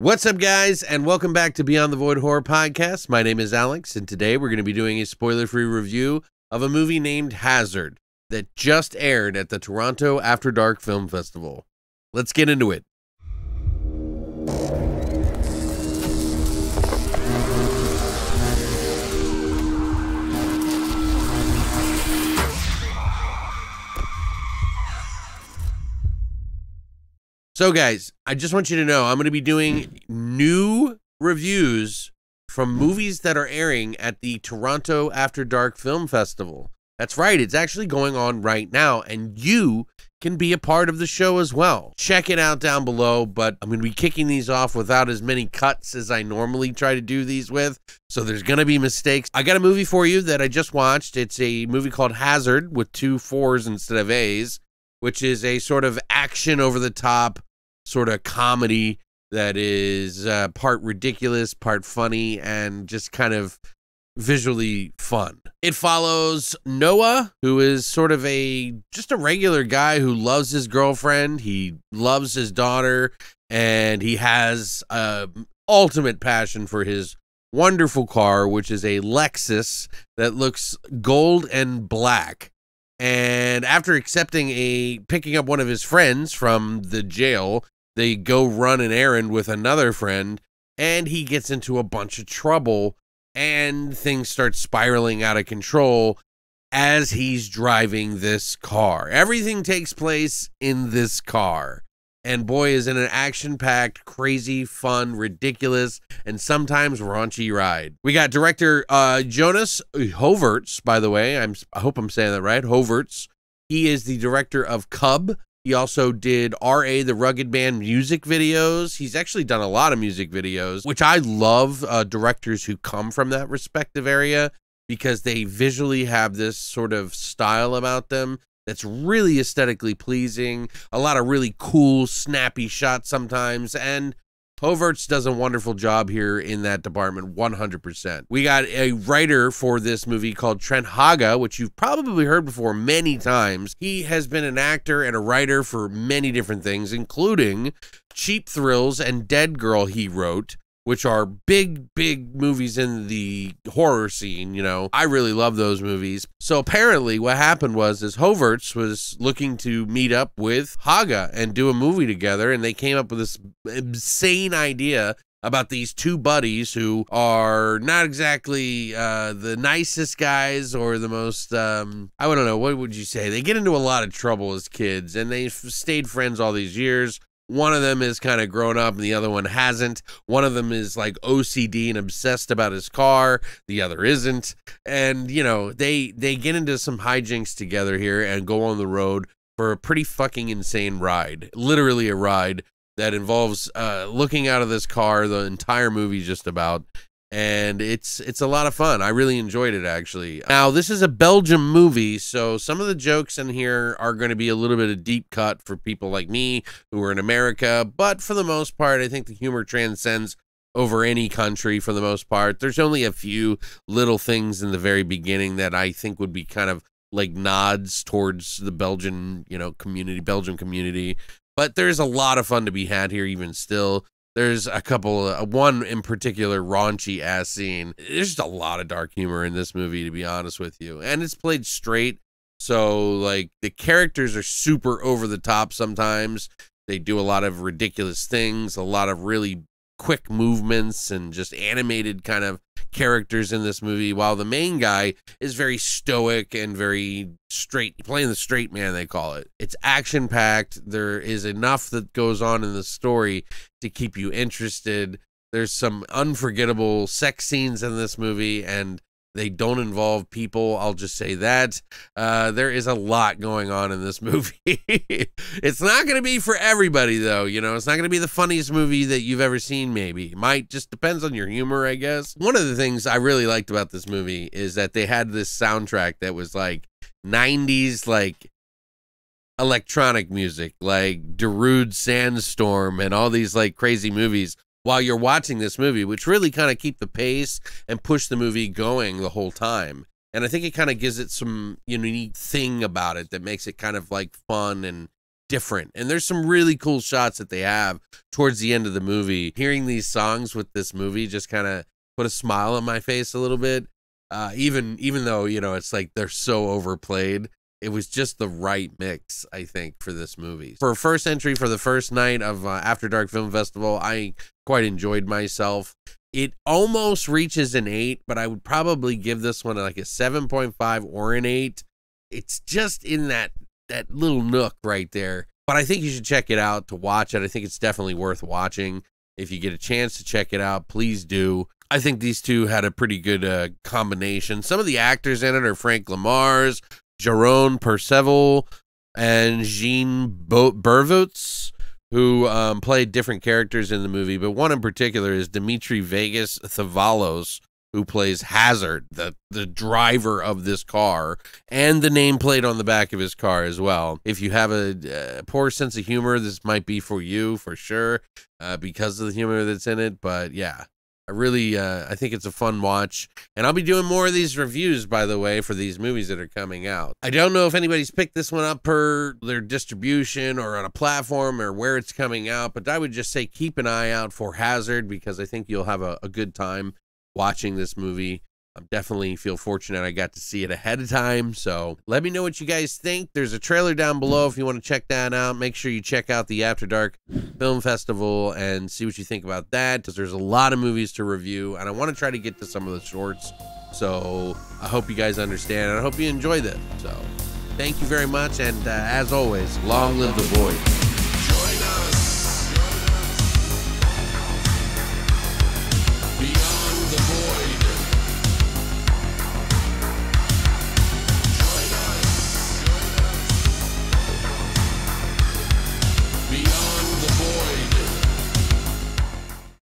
What's up, guys, and welcome back to Beyond the Void Horror Podcast. My name is Alex, and today we're going to be doing a spoiler-free review of a movie named Hazard that just aired at the Toronto After Dark Film Festival. Let's get into it. So, guys, I just want you to know I'm going to be doing new reviews from movies that are airing at the Toronto After Dark Film Festival. That's right, it's actually going on right now, and you can be a part of the show as well. Check it out down below, but I'm going to be kicking these off without as many cuts as I normally try to do these with, so there's going to be mistakes. I got a movie for you that I just watched. It's a movie called Hazard with 2 4s instead of A's, which is a sort of action over-the-top sort of comedy that is part ridiculous, part funny, and just kind of visually fun. It follows Noah, who is sort of just a regular guy who loves his girlfriend. He loves his daughter, and he has ultimate passion for his wonderful car, which is a Lexus that looks gold and black. And after picking up one of his friends from the jail, they go run an errand with another friend, and he gets into a bunch of trouble, and things start spiraling out of control as he's driving this car. Everything takes place in this car, and boy, is it an action-packed, crazy, fun, ridiculous, and sometimes raunchy ride. We got director Jonas Hoverts, by the way. I hope I'm saying that right, Hoverts. He is the director of Cub. He also did R.A. the Rugged Man music videos. He's actually done a lot of music videos, which I love directors who come from that respective area because they visually have this sort of style about them that's really aesthetically pleasing, a lot of really cool, snappy shots sometimes, and Hoverts does a wonderful job here in that department, 100%. We got a writer for this movie called Trent Haga, which you've probably heard before many times. He has been an actor and a writer for many different things, including Cheap Thrills and Dead Girl he wrote, which are big, big movies in the horror scene, you know. I really love those movies. So apparently what happened was Hoverts was looking to meet up with Haga and do a movie together, and they came up with this insane idea about these two buddies who are not exactly the nicest guys or the most, I don't know, what would you say? They get into a lot of trouble as kids, and they've stayed friends all these years. One of them is kind of grown up and the other one hasn't. One of them is like OCD and obsessed about his car. The other isn't. And, you know, they get into some hijinks together here and go on the road for a pretty fucking insane ride. Literally a ride that involves looking out of this car the entire movie just about. And it's a lot of fun. I really enjoyed it, actually. Now, this is a Belgium movie, so some of the jokes in here are going to be a little bit of deep cut for people like me who are in America, but for the most part, I think the humor transcends over any country for the most part. There's only a few little things in the very beginning that I think would be kind of like nods towards the Belgian, Belgian community, but there's a lot of fun to be had here even still. There's a couple, one in particular raunchy ass scene. There's just a lot of dark humor in this movie, to be honest with you. And it's played straight. So, like, the characters are super over the top sometimes. They do a lot of ridiculous things, a lot of really quick movements and just animated kind of characters in this movie, while the main guy is very stoic and very straight, playing the straight man, they call it. It's action-packed. There is enough that goes on in the story to keep you interested. There's some unforgettable sex scenes in this movie, and they don't involve people. I'll just say that. There is a lot going on in this movie. It's not going to be for everybody, though. You know, it's not going to be the funniest movie that you've ever seen, maybe. It might just depends on your humor, I guess. One of the things I really liked about this movie is that they had this soundtrack that was like 90s, like electronic music, like Darude Sandstorm and all these like crazy movies while you're watching this movie, which really kind of keep the pace and push the movie going the whole time. And I think it kind of gives it some unique thing about it that makes it kind of like fun and different. And there's some really cool shots that they have towards the end of the movie. Hearing these songs with this movie just kind of put a smile on my face a little bit. Even though, you know, it's like they're so overplayed, it was just the right mix, I think, for this movie. For a first entry for the first night of After Dark Film Festival, I quite enjoyed myself. It almost reaches an 8, but I would probably give this one like a 7.5 or an 8. It's just in that little nook right there. But I think you should check it out to watch it. I think it's definitely worth watching. If you get a chance to check it out, please do. I think these two had a pretty good combination. Some of the actors in it are Frank Lamar's, Jerome Percival, and Jean Bervutz, who played different characters in the movie, but one in particular is Dimitri Vegas Thavalos, who plays Hazard, the driver of this car, and the nameplate on the back of his car as well. If you have a poor sense of humor, this might be for you for sure, because of the humor that's in it. But yeah, I think it's a fun watch, and I'll be doing more of these reviews, by the way, for these movies that are coming out. I don't know if anybody's picked this one up per their distribution or on a platform or where it's coming out, but I would just say keep an eye out for Hazard, because I think you'll have a good time watching this movie. I definitely feel fortunate I got to see it ahead of time, so let me know what you guys think. There's a trailer down below if you want to check that out. Make sure you check out the After Dark Film Festival and see what you think about that, because there's a lot of movies to review, and I want to try to get to some of the shorts, so I hope you guys understand, and I hope you enjoy this. So thank you very much, and as always, long live the void.